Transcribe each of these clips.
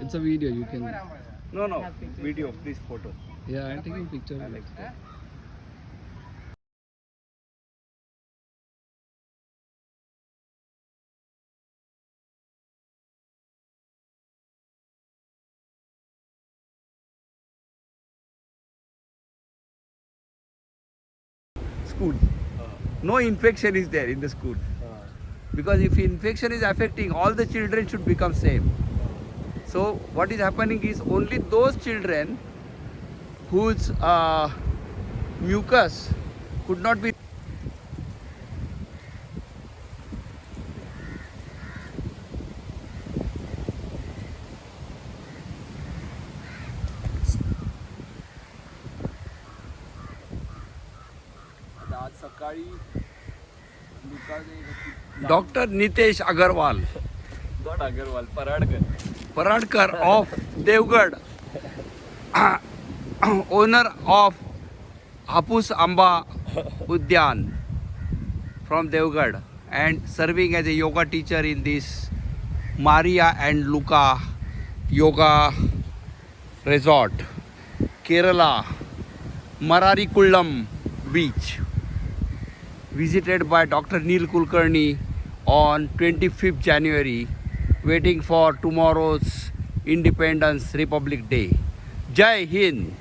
It's a video, you can. No, no, video, please photo. Yeah, I'm taking picture. School. No infection is there in the school. Because if infection is affecting, all the children should become same. So what is happening is only those children whose mucus could not be आज सकाळी Dr. Nitesh Agarwal, not Agarwal, Paradkar. Paradkar of Devgad, owner of Hapus Amba Udyan from Devgad and serving as a yoga teacher in this Maria and Luca Yoga Resort, Kerala, Mararikullam Beach, visited by Dr. Neil Kulkarni on 25th January, waiting for tomorrow's Independence Republic Day. Jai Hind!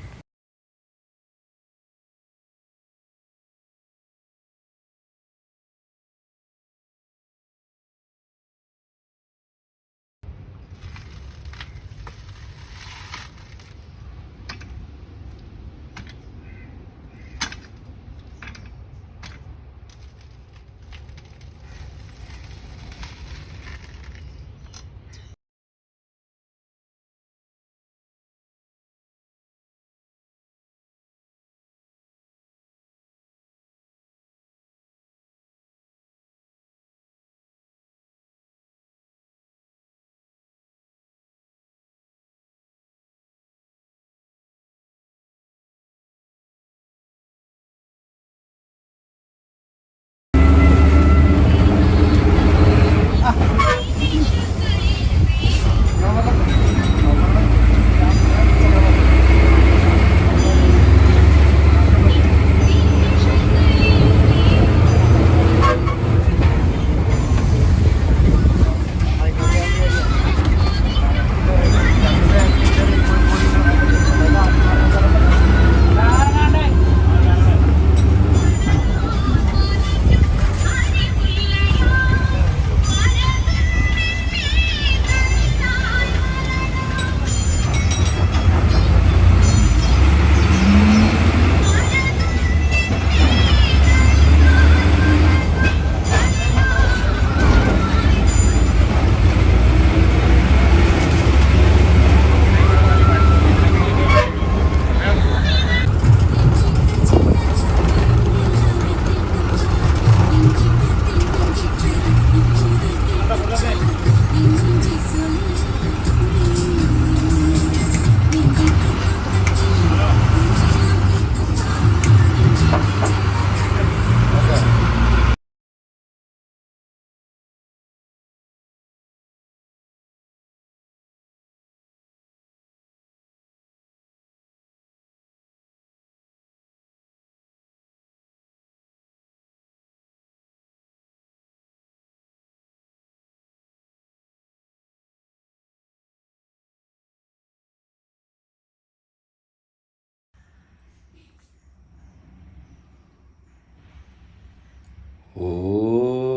Om.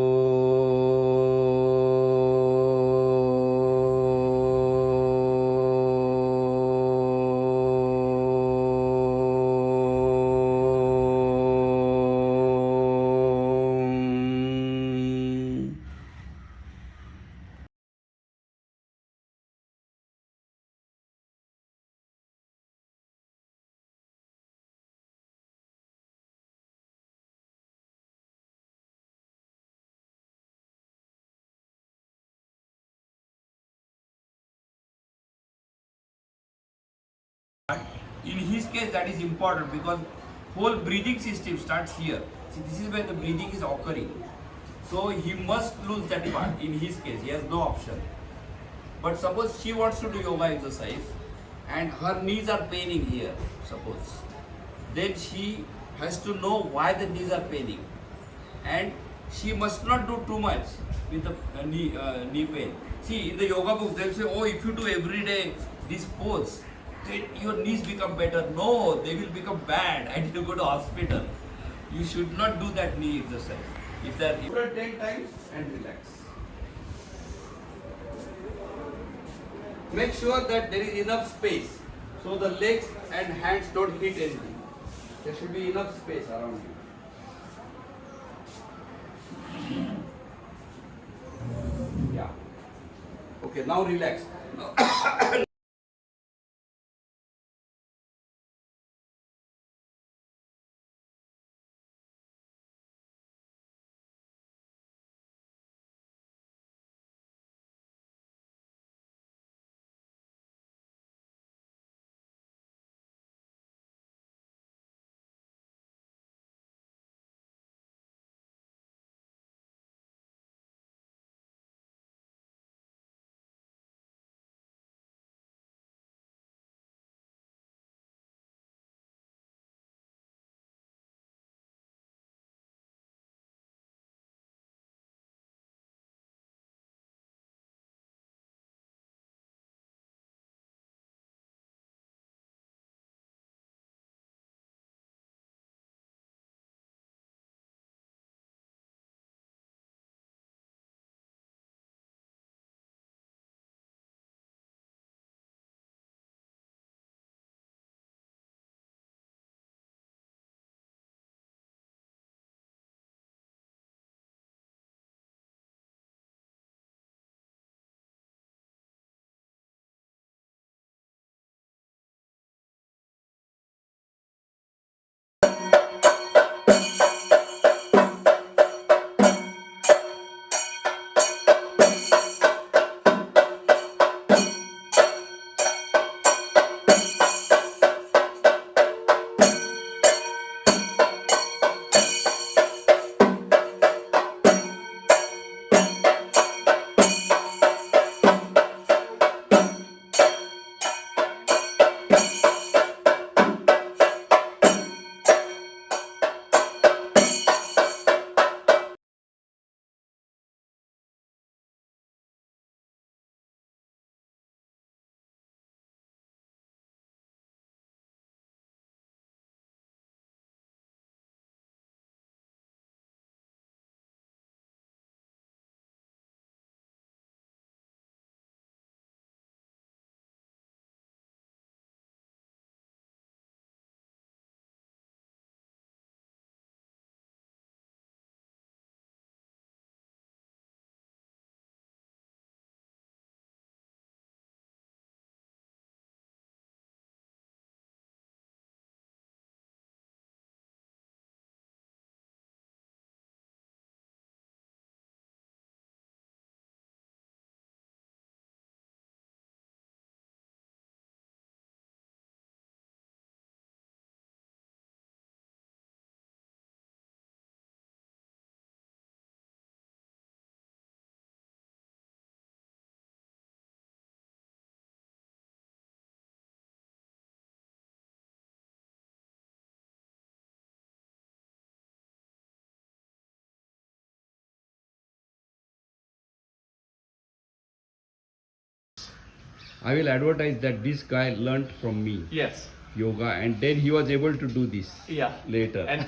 In his case, that is important because whole breathing system starts here. See, this is where the breathing is occurring. So he must lose that part. In his case, he has no option. But suppose she wants to do yoga exercise and her knees are paining here, suppose. Then she has to know why the knees are paining. And she must not do too much with the knee pain. See, in the yoga book, they'll say, oh, if you do every day this pose, then your knees become better. No, they will become bad and you go to hospital. You should not do that knee exercise. If they are 10 times and relax. Make sure that there is enough space so the legs and hands don't hit anything. There should be enough space around you. Yeah. Okay, now relax. I will advertise that this guy learnt from me Yes. yoga and then he was able to do this Yeah. later. And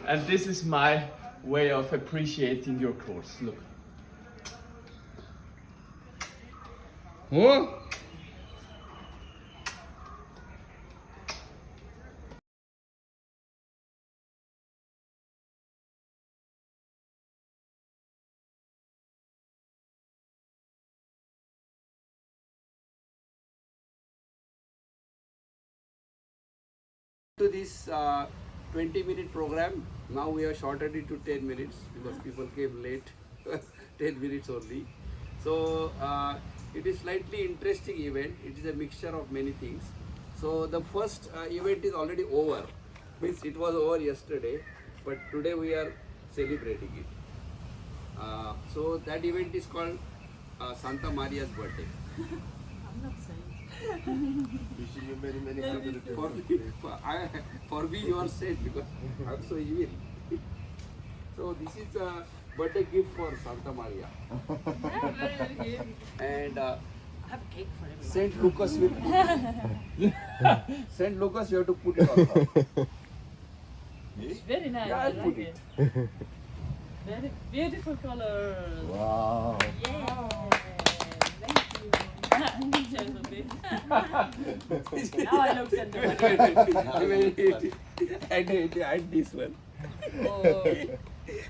And this is my way of appreciating your course. Look. Oh. To this 20-minute program, now we have shortened it to 10 minutes because people came late, 10 minutes only. So it is slightly interesting event. It is a mixture of many things. So the first event is already over. Means it was over yesterday, but today we are celebrating it. So that event is called Santa Maria's birthday. I'm not saying. Wishing you many, many congratulations. For me, you are safe because I'm so evil. So this is a birthday gift for Santa Maria. Yeah, very, very good. And I have a cake for everyone. Saint Lucas will. Saint Lucas, you have to put it on top. It's very nice. Yeah, I I'll like put it. it. Very beautiful colors. Wow. Yeah. Thank you. Just a bit. Now I look sentimental. And this one. Oh,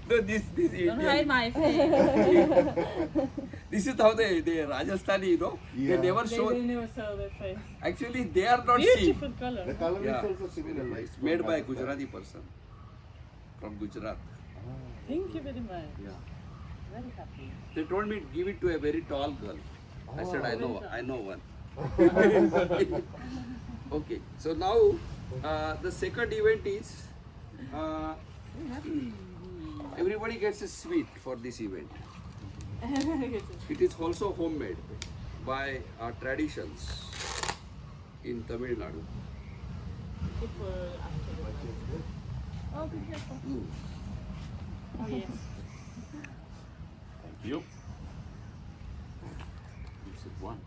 No, this don't hide Indian. my face. This is how they Rajasthani, you know, Yeah. they never They show. will never show their face. Actually, they are not seen. Beautiful color. The color Yeah. is also similar. Like It's made by a Gujarati person from Gujarat. Thank you very much. Yeah. Very happy. They told me give it to a very tall girl. I said I know one. Okay, so now the second event is everybody gets a sweet for this event. It is also homemade by traditions in Tamil Nadu. Before, after. Oh, be careful. Oh, yes. Thank you. You said one.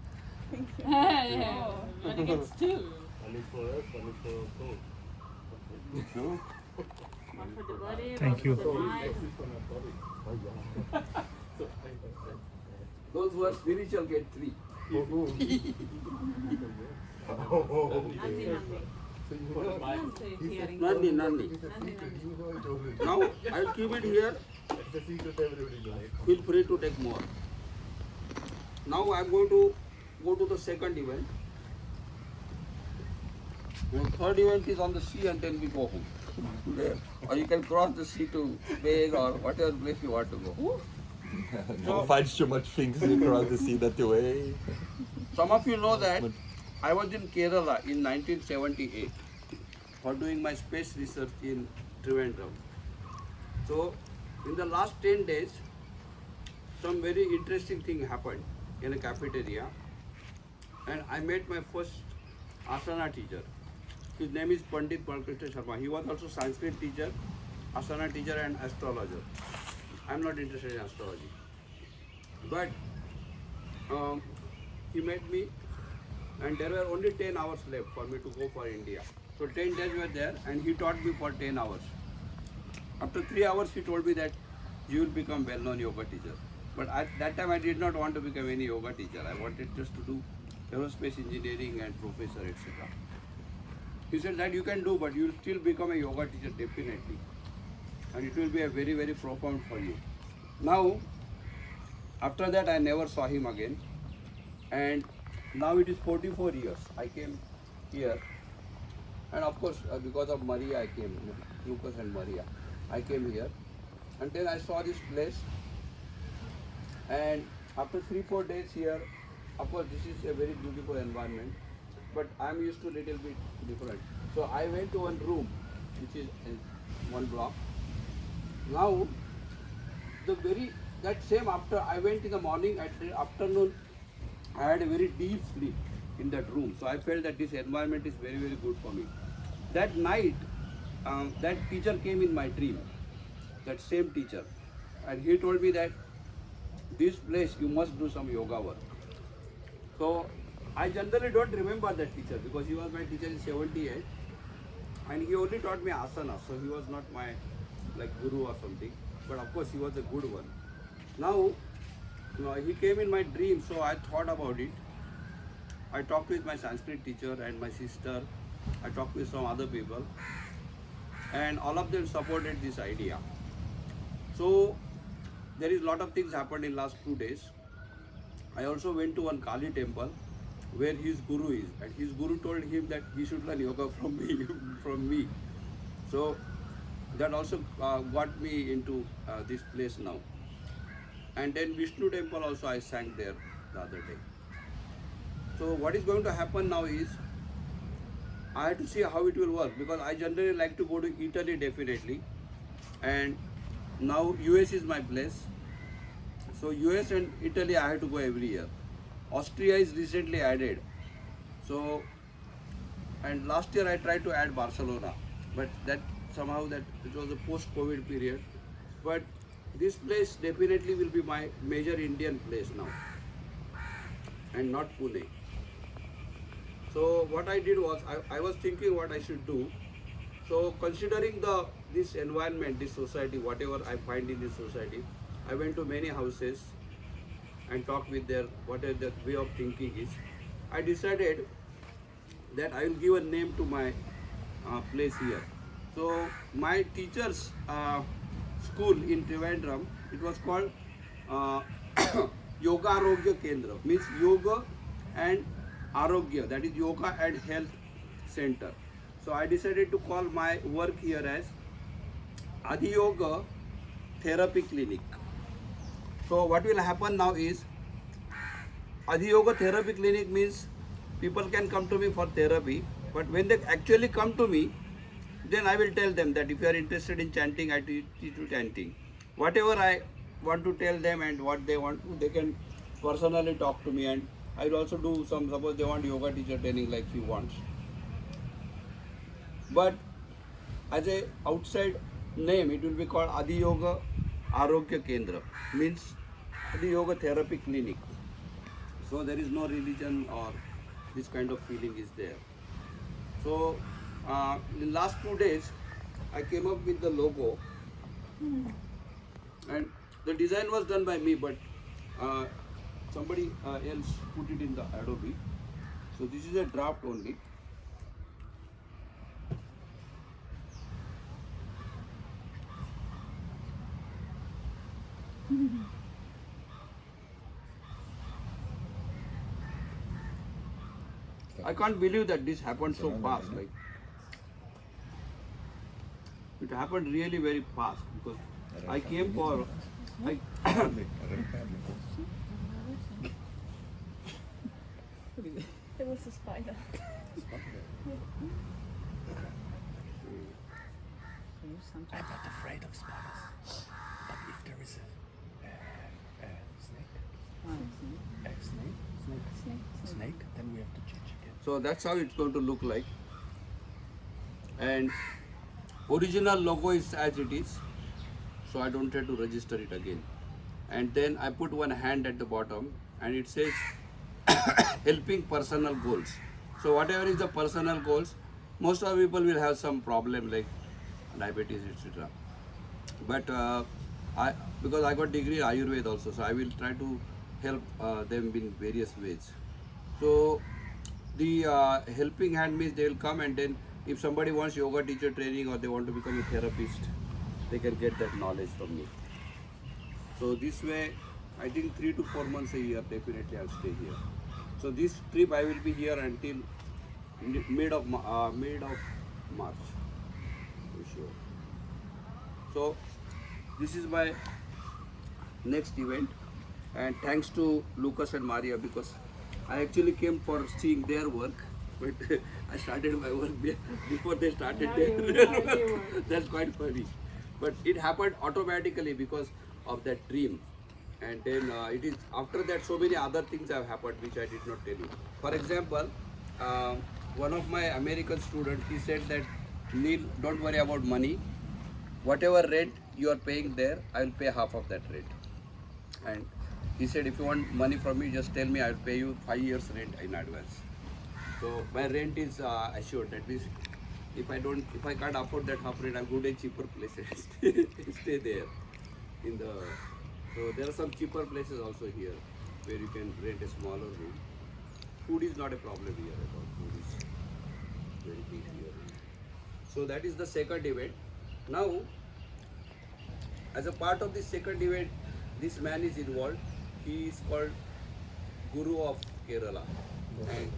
Yeah. But it gets two. One is for us, one is for Paul. Two? One for the body, Thank one you. for the mind. Those who are spiritual get 3. Nandi, Nandi. Nandi, hearing. Nandi. Nandi, Nandi. You know it already. Now I'll keep it here. It's a secret everybody knows. Feel free to take more. Now I'm going to go to the second event. The third event is on the sea and then we go home. There. Or you can cross the sea to Spain or whatever place you want to go. Don't find so much things across the sea that way. Some of you know that I was in Kerala in 1978 for doing my space research in Trivandrum. So in the last 10 days, some very interesting thing happened in a cafeteria, and I met my first asana teacher. His name is Pandit Balkrishna Sharma. He was also Sanskrit teacher, asana teacher and astrologer. I'm not interested in astrology. But he met me and there were only 10 hours left for me to go for India. So 10 days were there and he taught me for 10 hours. After 3 hours he told me that you will become well-known yoga teacher. But at that time I did not want to become any yoga teacher. I wanted just to do aerospace engineering and professor, etc. He said that you can do, but you will still become a yoga teacher definitely. And it will be a very, very profound for you. Now, after that I never saw him again. And now it is 44 years. I came here. And of course, because of Maria I came, Lucas and Maria. I came here. And then I saw this place. And after 3-4 days here, of course this is a very beautiful environment. But I'm used to a little bit different. So I went to one room, which is in one block. Now, that same after I went in the morning, at the afternoon, I had a very deep sleep in that room. So I felt that this environment is very, very good for me. That night, that teacher came in my dream, that same teacher. And he told me that this place you must do some yoga work. So I generally don't remember that teacher because he was my teacher in 78 and he only taught me asana, so he was not my like guru or something. But of course, he was a good one. Now, he came in my dream, so I thought about it. I talked with my Sanskrit teacher and my sister. I talked with some other people, and all of them supported this idea. So there is a lot of things happened in last 2 days. I also went to one Kali temple where his guru is, and his guru told him that he should learn yoga from me. from me. So that also got me into this place now. And then Vishnu temple also I sang there the other day. So what is going to happen now is I have to see how it will work, because I generally like to go to Italy definitely, and now US is my place. So US and Italy I have to go every year. Austria is recently added. So, and last year I tried to add Barcelona, but that somehow that it was a post-COVID period. But this place definitely will be my major Indian place now, and not Pune. So what I did was I was thinking what I should do. So considering this environment, this society, whatever I find in this society, I went to many houses and talked with their whatever their way of thinking is. I decided that I will give a name to my place here. So my teacher's school in Trivandrum, it was called Yoga Arogya Kendra, means yoga and arogya, that is yoga and health center. So I decided to call my work here as Adi Yoga Therapy Clinic. So what will happen now is Adi Yoga Therapy Clinic means people can come to me for therapy, but when they actually come to me, then I will tell them that if you are interested in chanting, I teach you chanting. Whatever I want to tell them and what they want, they can personally talk to me, and I will also do some, suppose they want yoga teacher training like he wants. But as a outside name, it will be called Adi Yoga Arogya Kendra, means Adi Yoga Therapy Clinic. So there is no religion or this kind of feeling is there. So in the last 2 days, I came up with the logo, and the design was done by me, but somebody else put it in the Adobe. So this is a draft only. I can't believe that this happened so fast. Like it happened really very fast, because I came for There was a spider. I'm not afraid of spiders. But if there is a snake, then we have to change again. So that's how it's going to look like. And original logo is as it is, so I don't try to register it again. And then I put one hand at the bottom, and it says helping personal goals. So whatever is the personal goals, most of the people will have some problem like diabetes, etc. But because I got degree in Ayurveda also, so I will try to help them in various ways. So the helping hand means they will come, and then if somebody wants yoga teacher training or they want to become a therapist, they can get that knowledge from me. So this way, I think 3 to 4 months a year, definitely I'll stay here. So this trip I will be here until mid of March, for sure. So this is my next event, and thanks to Lucas and Maria, because I actually came for seeing their work, but I started my work before they started their work. That's quite funny. But it happened automatically because of that dream. And then it is after that so many other things have happened which I did not tell you. For example, one of my American students, he said that, Neil, don't worry about money. Whatever rent you are paying there, I will pay half of that rent. And he said, if you want money from me, just tell me, I will pay you 5 years rent in advance. So my rent is assured. That means if I can't afford that half rate, I'll go to a cheaper places. Stay there. So there are some cheaper places also here where you can rent a smaller room. Food is not a problem here at all. Food is very big here. So that is the second event. Now, as a part of this second event, this man is involved. He is called Guru of Kerala. And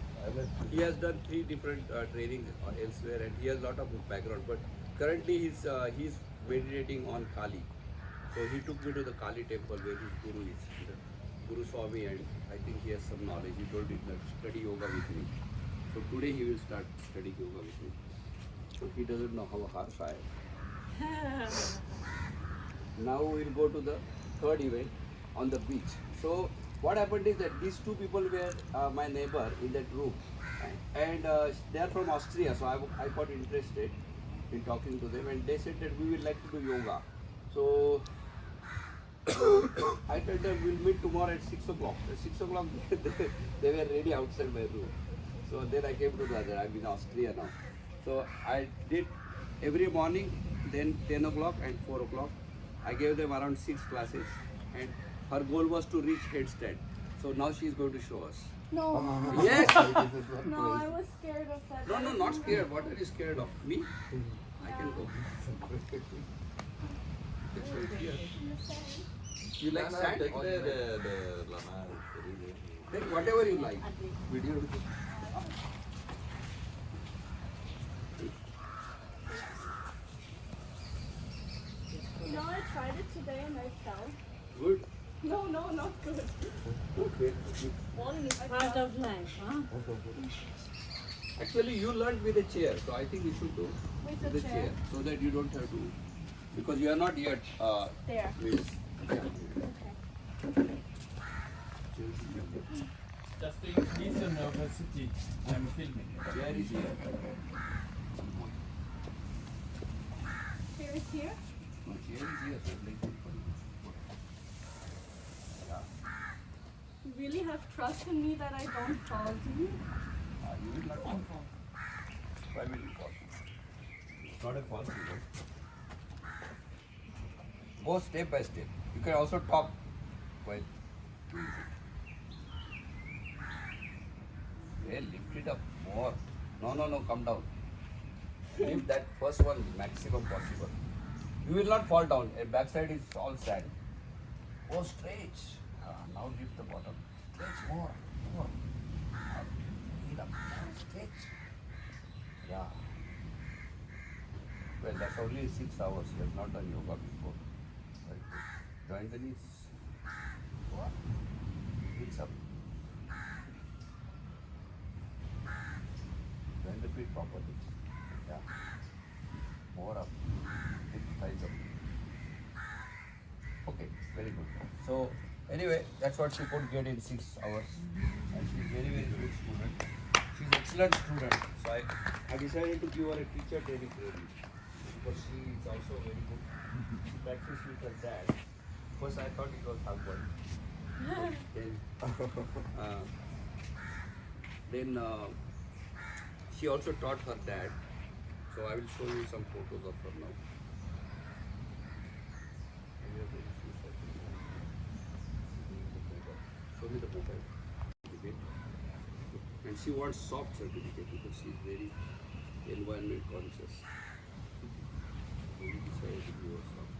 he has done 3 different trainings elsewhere, and he has a lot of background. But currently he's meditating on Kali. So he took me to the Kali temple where his Guru is, Guru Swami, and I think he has some knowledge. He told me to study yoga with me. So today he will start studying yoga with me. So he doesn't know how harsh I am. Now we'll go to the third event on the beach. So what happened is that these 2 people were my neighbor in that room, and they are from Austria. So I got interested in talking to them, and they said that we would like to do yoga. So I told them we'll meet tomorrow at 6 o'clock. At 6 o'clock they were ready outside my room. So then I came to the other. I'm in Austria now. So I did every morning, then 10 o'clock and 4 o'clock. I gave them around 6 classes, and her goal was to reach headstand. So now she is going to show us. No, Yes! no, I was scared of that. No, not scared. What are you scared of? Me? I can go. It's right here. You like sand? Take whatever you like. Video. You know, I tried it today and I fell. Good. No, not good. Okay. Falling is Part of life, huh? Actually, you learned with a chair, so I think you should do With a chair. so that you don't have to, because you are not yet There. with. Yeah. Just to increase the nervosity, I'm filming. Chair is here. Chair is here. No, chair is here. So like it for you. You really have trust in me that I don't fall, do you? You will not fall. Why will you fall? It's not a fall. Go step by step. You can also talk while doing it. Hey, lift it up more. No, come down. Lift that first one maximum possible. You will not fall down. A backside is all sand. Go stretch. Now lift the bottom. Stretch more. Now, lift up. Now stretch. Yeah. Well, that's only 6 hours. You have not done yoga before. Very good. Join the knees. Knees up. Join the feet properly. Yeah. More up. Lift the thighs up. Okay, very good. So, anyway, that's what she could get in 6 hours. And she's very, very good student. She's an excellent student. So, I decided to give her a teacher training credit. Because she is also very good. She practiced with her dad. First, I thought it was husband. Then she also taught her dad. So I will show you some photos of her now. Show me the mobile certificate. And she wants soft certificate because she is very environment conscious. So we decided to give her soft.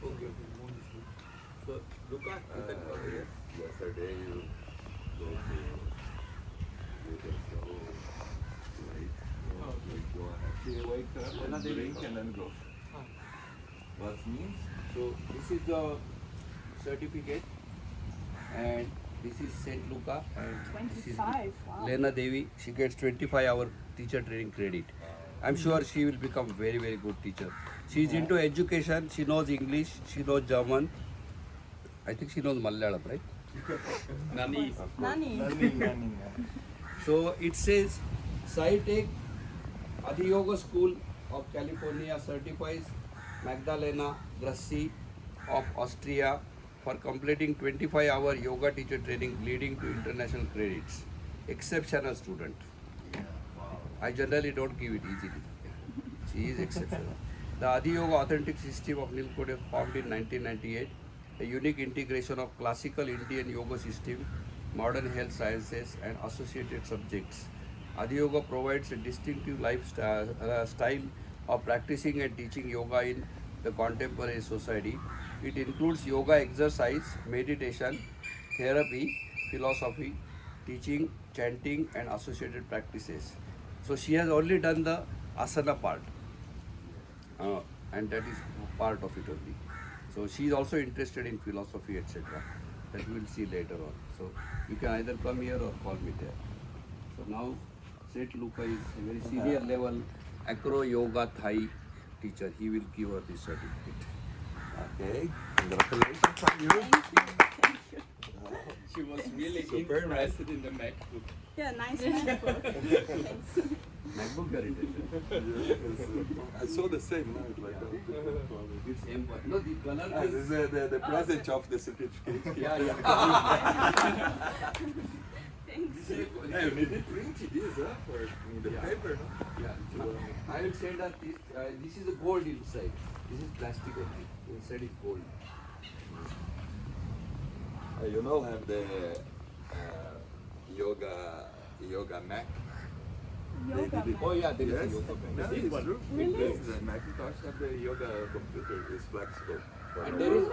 Okay. So, Luca, you can come here. Yesterday you go to wake up and drink and then go. What means? So, this is the certificate, and this is Saint Luca, and this is 25, wow. Lena Devi. She gets 25-hour teacher training credit. I'm sure she will become very, very good teacher. She's into education. She knows English. She knows German. I think she knows Malayalam, right? Nani. Nani. So it says SciTech Adiyoga School of California certifies Magdalena Grassi of Austria for completing 25-hour yoga teacher training leading to international credits. Exceptional student. I generally don't give it easily. She is exceptional. The Adiyoga Authentic System of Nilkode formed in 1998, a unique integration of classical Indian yoga system, modern health sciences and associated subjects. Adiyoga provides a distinctive lifestyle style of practicing and teaching yoga in the contemporary society. It includes yoga exercise, meditation, therapy, philosophy, teaching, chanting and associated practices. So she has only done the asana part and that is part of it only. So she is also interested in philosophy, etc. That we will see later on. So you can either come here or call me there. So now Seth Luca is a very senior level acro yoga Thai teacher. He will give her this certificate. Okay, congratulations on you. Thank you. She was really Super interested in the MacBook. Yeah, nice MacBook. Thanks. MacBook are interested. I saw the same, no? It's like a different quality. It's same one. No, the color Ah, is. this is the present of the certificate. Yeah. Thanks. Yeah, you need to print this, huh? For the Yeah. paper, no? Yeah. I will say that this is a gold inside. This is plastic only. Inside is gold. You know, have the yoga Mac. Yoga mat. Oh yeah, there is Yes, a yoga mat. that is true. Really? Yes, the Macintosh have the yoga computer. It's flexible. And there is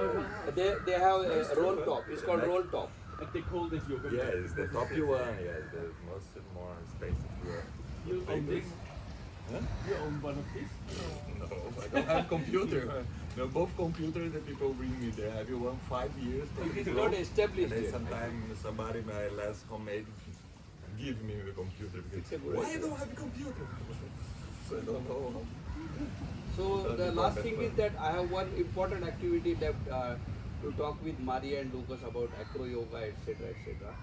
they have a roll top. It's called roll top. But they called it yoga. Yeah, it's the top you want. Yeah, the most more space if you want. You own this? Huh? You own one of these? No, I don't have computer. No, both computers that people bring me, they have you one 5 years. It is ago. not established And then yet. sometimes somebody, my last homemade, give me the computer because why I don't have a computer? So I don't know. So the last thing is that I have one important activity left to talk with Maria and Lucas about acro yoga, etc., etc.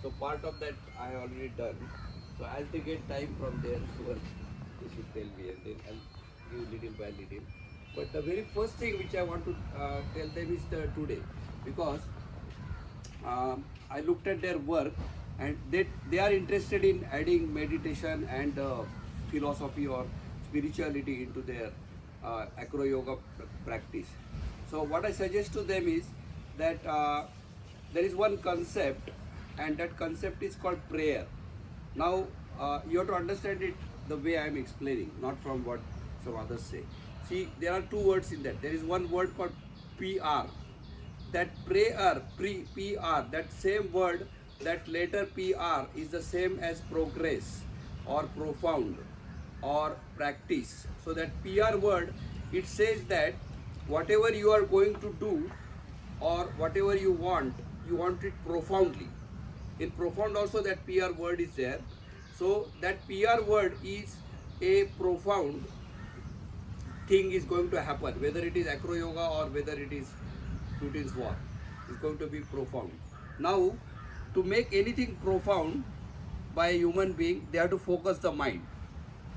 So part of that I have already done. So as they get time from their work, they should tell me, and then I'll give little by little. But the very first thing which I want to tell them is today, because I looked at their work and they are interested in adding meditation and philosophy or spirituality into their acro yoga practice. So what I suggest to them is that there is one concept, and that concept is called prayer. Now you have to understand it the way I am explaining, not from what some others say. See, there are two words in that. There is one word called PR. That prayer, PR, that same word, that letter PR is the same as progress or profound or practice. So that PR word, it says that whatever you are going to do or whatever you want it profoundly. In profound also that PR word is there. So that PR word is a profound thing is going to happen, whether it is acro yoga or whether it is Putin's war. It's going to be profound. Now, to make anything profound by a human being, they have to focus the mind.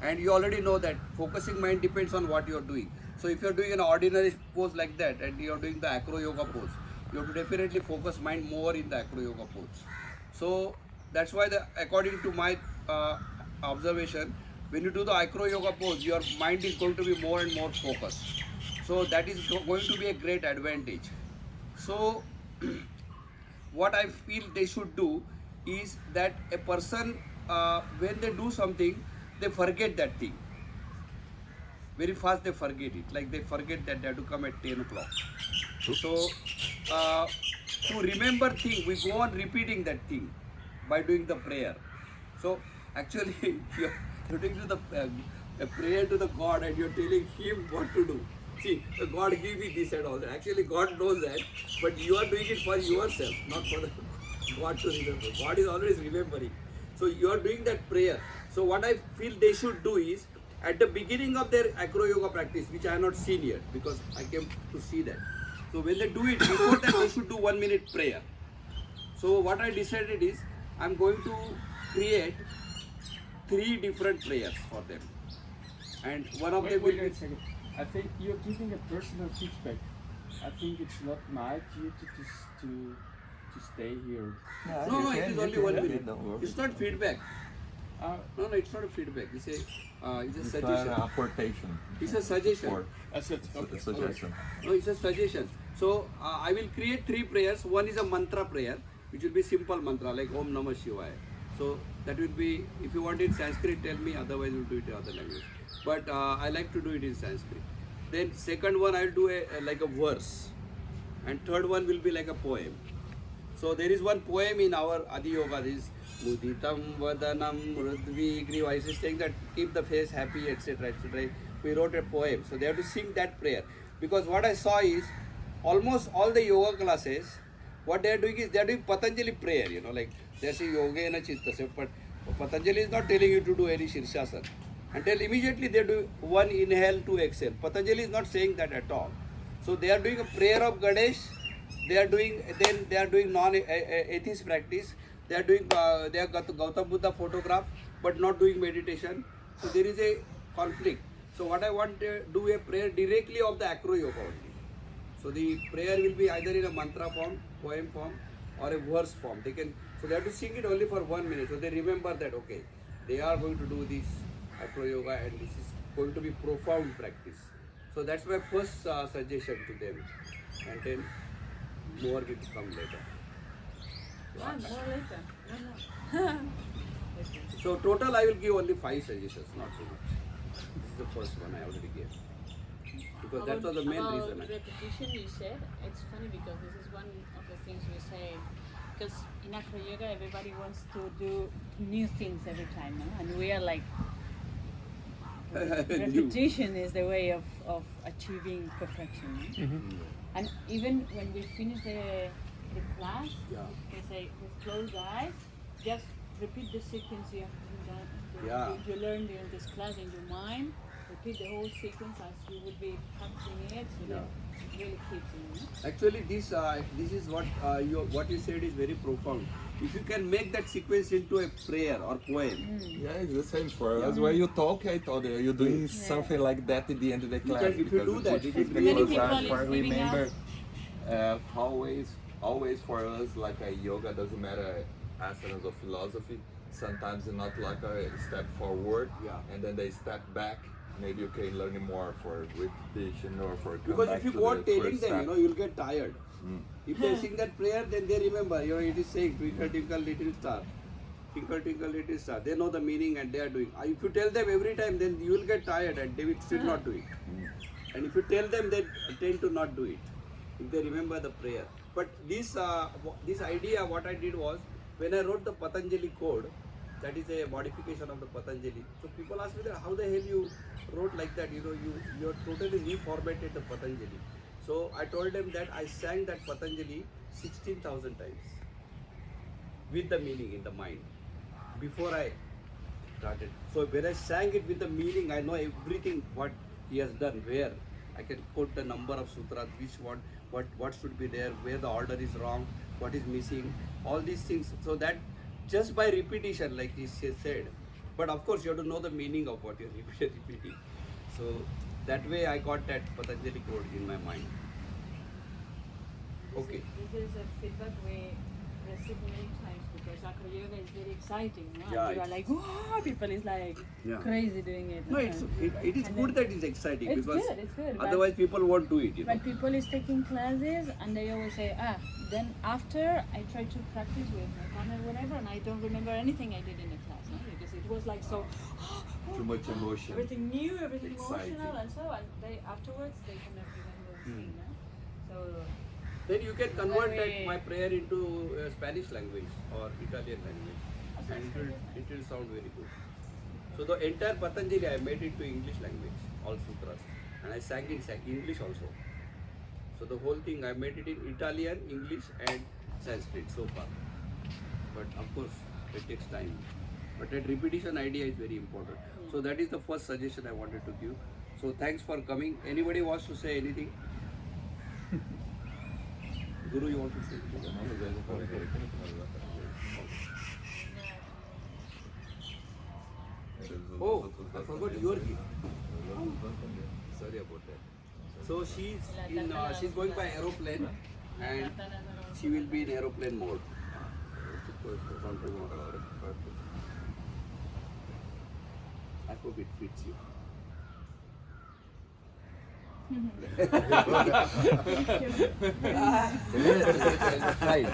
And you already know that focusing mind depends on what you are doing. So if you are doing an ordinary pose like that and you are doing the acro yoga pose, you have to definitely focus mind more in the acro yoga pose. So that's why according to my observation, when you do the acro yoga pose, your mind is going to be more and more focused. So that is going to be a great advantage. So what I feel they should do is that a person, when they do something, they forget that thing. Very fast they forget it. Like they forget that they have to come at 10 o'clock. So to remember thing, we go on repeating that thing by doing the prayer. So actually, you're doing a prayer to the God and you're telling Him what to do. See, God give me this and all that. Actually, God knows that, but you are doing it for yourself, not for the God to remember. God is always remembering. So you are doing that prayer. So what I feel they should do is, at the beginning of their acro yoga practice, which I have not seen yet because I came to see that. So when they do it, before that they should do 1 minute prayer. So what I decided is I'm going to create 3 different prayers for them, and one of them will Wait be. a second. I think you're giving a personal feedback. I think it's not my duty to stay here. No, it is only 1 minute. It's not feedback. Uh, No, it's not a feedback. It's a It's an suggestion. apportation. It's a suggestion. Or I said, a okay. suggestion. No, it's a suggestion. So I will create 3 prayers. One is a mantra prayer, which will be simple mantra like Om Namah Shivaya. So that will be, if you want it Sanskrit, tell me. Otherwise, we'll do it in other language. But I like to do it in Sanskrit. Then second one, I'll do like a verse, and third one will be like a poem. So there is one poem in our Adi Yoga. This is Muditam Vadanam Mridvigriva. Is saying that keep the face happy, etc., etc. We wrote a poem. So they have to sing that prayer. Because what I saw is almost all the yoga classes, what they are doing is they are doing Patanjali prayer. You know, like they say Yogena Chittasya, but Patanjali is not telling you to do any Shirshasana. Until immediately they do one inhale, 2 exhale. Patanjali is not saying that at all. So they are doing a prayer of Ganesh. They are doing non-atheist practice. They are Gautam Buddha photograph, but not doing meditation. So there is a conflict. So what I want to do a prayer directly of the acro yoga only. So the prayer will be either in a mantra form, poem form, or a verse form. So they have to sing it only for 1 minute. So they remember that okay, they are going to do this acro yoga, and this is going to be profound practice. So that's my first suggestion to them, and then more will come later. More later. So total I will give only 5 suggestions, not too much. This is the first one I already gave. Because that was the main about reason. repetition you said, it's funny because this is one of the things we say. Because in acro yoga, everybody wants to do new things every time, no? And we are like, repetition is the way of achieving perfection. No? And even when we finish the class, Yeah. we say, with closed eyes, just repeat the sequence you have done. Yeah. You learned in this class in your mind. Repeat the whole sequence as you would be practicing it, so that it really keeps you. No? Actually, this is what you said is very profound. If you can make that sequence into a prayer or poem, Yeah, it's the same for us. When you talk, I told you, you're doing something like that at the end of the class. if you because do it's that, good it will because Many really people I is for giving remember us- always for us like a yoga doesn't matter asanas or philosophy. Sometimes it's not like a step forward Yeah. and then they step back. Maybe you can learn more for repetition or for come because back if you to go the on telling first them, step. you'll get tired. If they sing that prayer, then they remember. It is saying twinkle twinkle little star, twinkle twinkle little star. They know the meaning and they are doing. If you tell them every time, then you will get tired and they will still not do it. And if you tell them, they tend to not do it if they remember the prayer. But this idea, what I did was when I wrote the Patanjali code, that is a modification of the Patanjali. So people ask me that how the hell you wrote like that? You totally reformatted the Patanjali. So I told them that I sang that Patanjali 16,000 times with the meaning in the mind before I started. So when I sang it with the meaning, I know everything what he has done, where I can quote the number of sutras, which one, what should be there, where the order is wrong, what is missing, all these things. So that just by repetition, like he said, but of course you have to know the meaning of what you're repeating. So that way I got that Patanjali code in my mind. Okay. This is a feedback we received many times because acro yoga is very exciting. No? Yeah, And you are it's- like, oh, people is like Yeah. crazy doing it. No, it is And good then- that it's exciting It's because good, it's good, but- otherwise people won't do it. But people is taking classes and they always say, then after I try to practice with my partner whatever and I don't remember anything I did in the class, no? Because it was like so Too much emotion. everything new, everything Exciting. emotional and so and they afterwards they cannot remember a thing, no? So Then you can convert Very- that my prayer into Spanish language or Italian language, and it will sound very good. So the entire Patanjali I made it to English language, all sutras, and I sang in English also. So the whole thing I made it in Italian, English, and Sanskrit so far. But of course it takes time. But that repetition idea is very important. So that is the first suggestion I wanted to give. So thanks for coming. Anybody wants to say anything? Guru, you want to say anything? Oh, I forgot your gift. Sorry about that. So she's going by aeroplane and she will be in aeroplane mode. I hope it fits you. Right.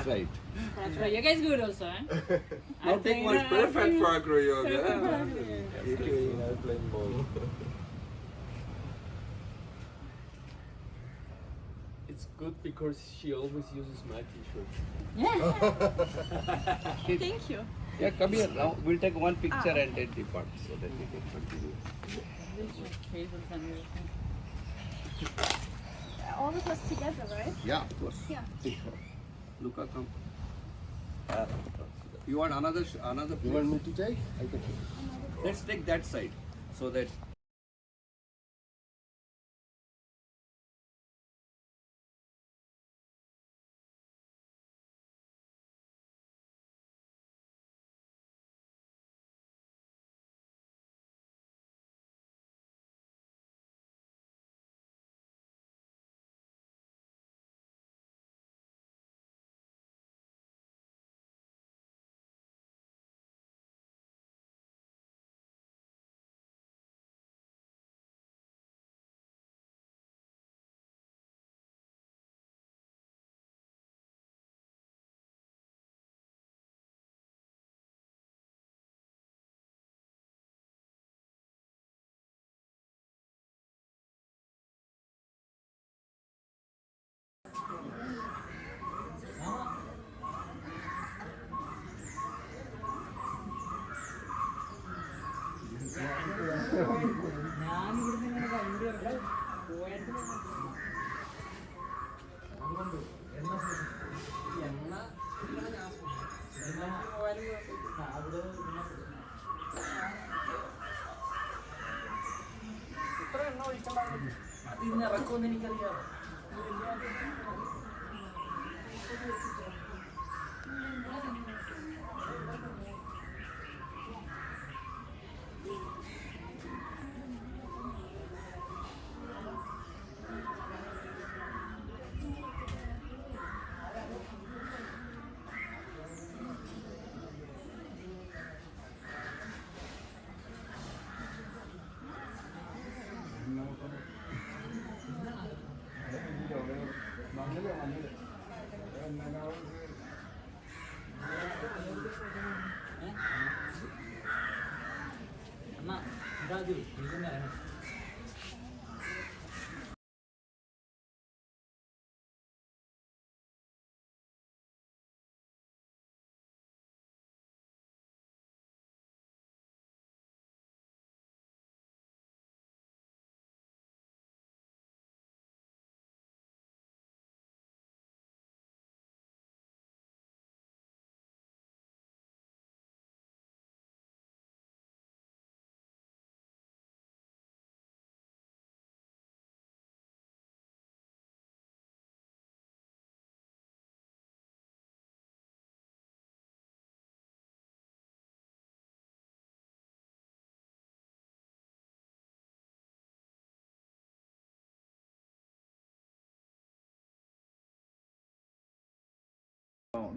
Acroyoga you guys good also, eh? Nothing was perfect for acroyoga. Airplane mode. It's good because she always uses my t-shirt. Yeah. Thank you. Yeah, come here. Now we'll take one picture and then depart so that we can continue. All of us together, right? Yeah, of course. Yeah. Luca, come. You want another place? You want me to take? I can take. Let's take that side so that.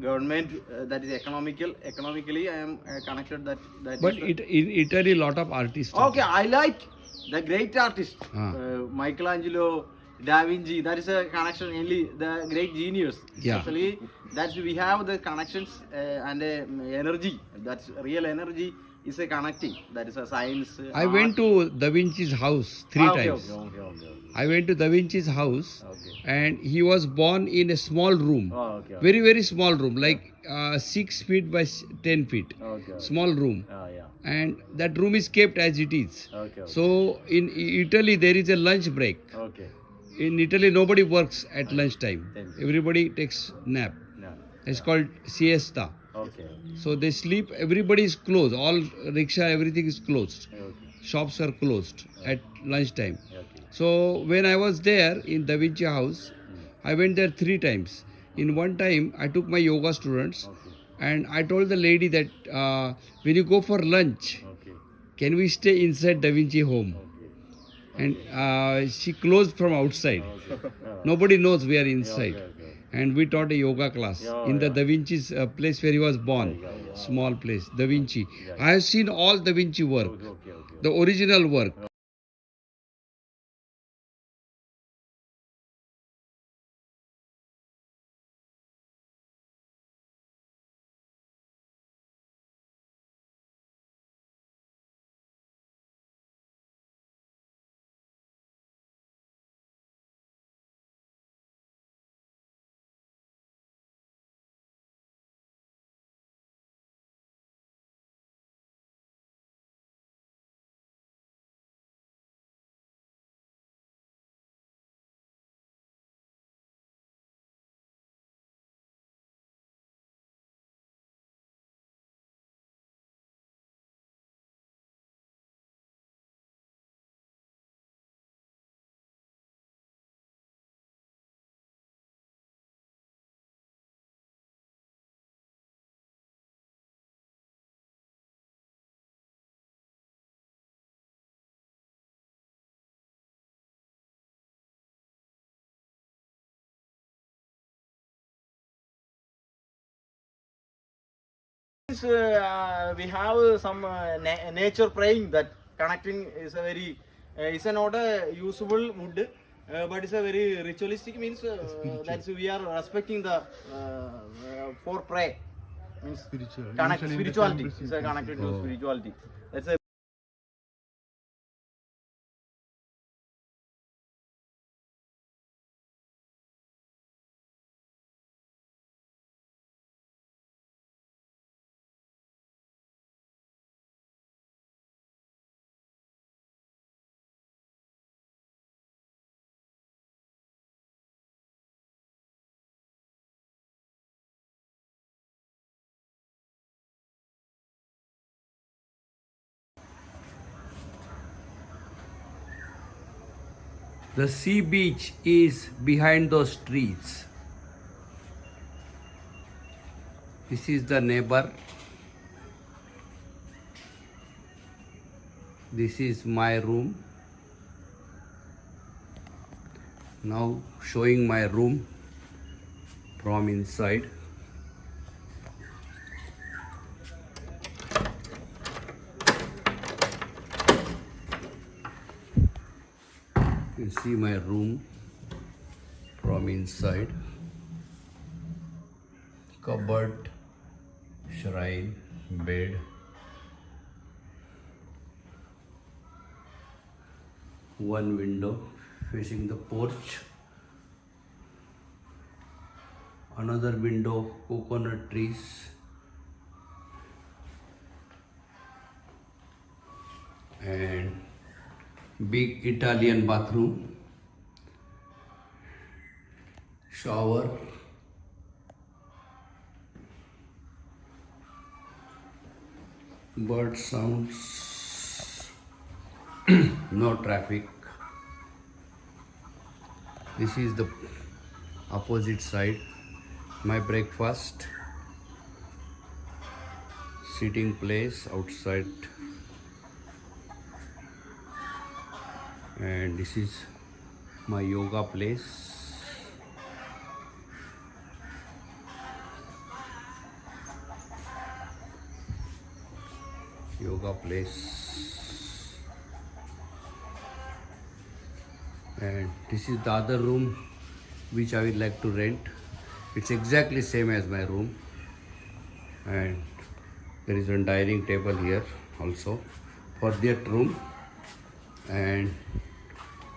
Government that is economically I am connected that But is, in Italy, lot of artists. okay, I like the great artist Ah. Michelangelo, Da Vinci. That is a connection, only the great genius. Yeah. Actually, that's we have the connections and energy. That's real energy is a connecting. That is a science. I went to Da Vinci's house three times. Okay. I went to Da Vinci's house, Okay. and he was born in a small room, Okay. very very small room, like 6 feet by 10 feet, Okay. small room, Yeah. and that room is kept as it is. Okay. So in Italy there is a lunch break. Okay. In Italy nobody works at lunchtime. Then- Everybody takes nap. Yeah. It's called siesta. Okay. So they sleep, everybody is closed. All rickshaw, everything is closed. Okay. Shops are closed at lunchtime. Okay. So when I was there in Da Vinci House, I went there 3 times. In one time, I took my yoga students and I told the lady that when you go for lunch, Okay. can we stay inside Da Vinci home? And she closed from outside. Nobody knows we are inside. And we taught a yoga class in the Da Vinci's place where he was born. Small place, Da Vinci. I have seen all Da Vinci work, the original work. We have some nature praying that connecting is a very it's a not a usable wood but it's a very ritualistic means that we are respecting the for pray means spirituality is connected to spirituality. That's a The sea beach is behind those trees. This is the neighbor. This is my room. Now showing my room from inside. You see my room from inside. Cupboard, shrine, bed. One window facing the porch. Another window, coconut trees. And big Italian bathroom, shower, bird sounds, no traffic. This is the opposite side, my breakfast, sitting place outside. And this is my yoga place. Yoga place. And this is the other room which I would like to rent. It's exactly same as my room. And there is a dining table here also for that room. And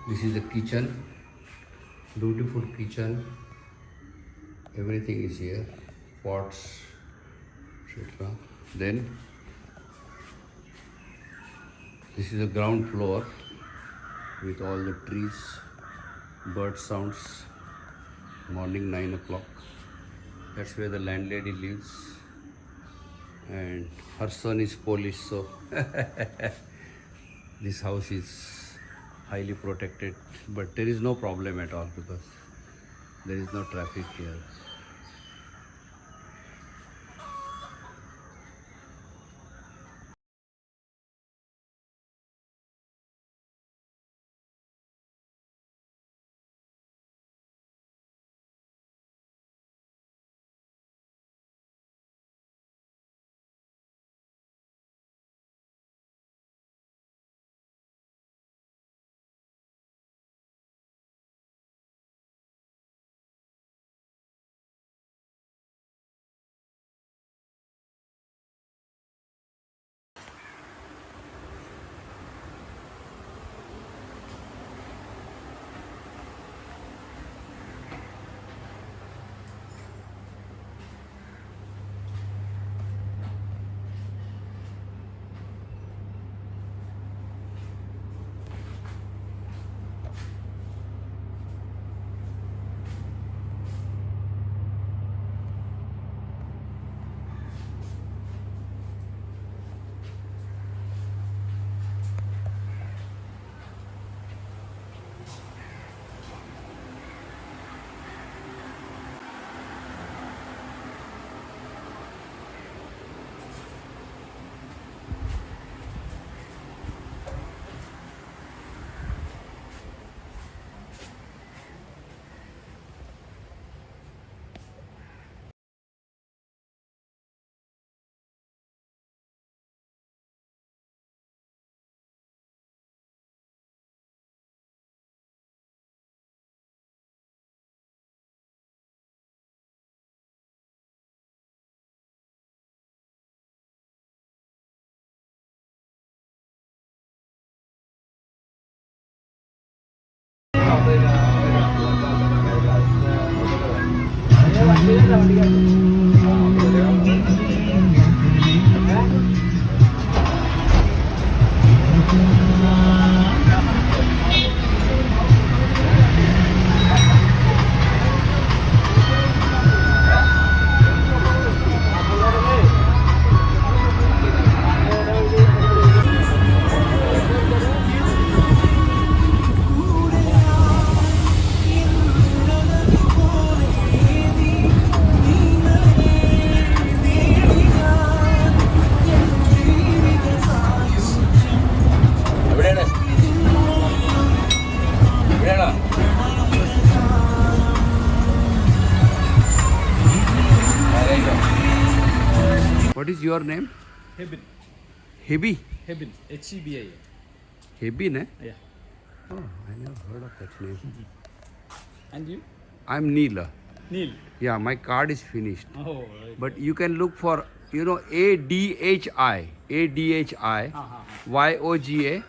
this is the kitchen, beautiful kitchen, everything is here, pots, etc. Then this is the ground floor with all the trees, bird sounds, morning 9 o'clock, That's where the landlady lives. And her son is Polish, so this house is highly protected. But there is no problem at all because there is no traffic here. What is your name? Hebin. Hebi? Hebin. H-E-B-I-N. Hebin, eh? Yeah. Oh, I never heard of that name. And you? I'm Neela. Neil. Yeah, my card is finished. Oh, right. But you can look for, ADHI, Uh-huh. YOGA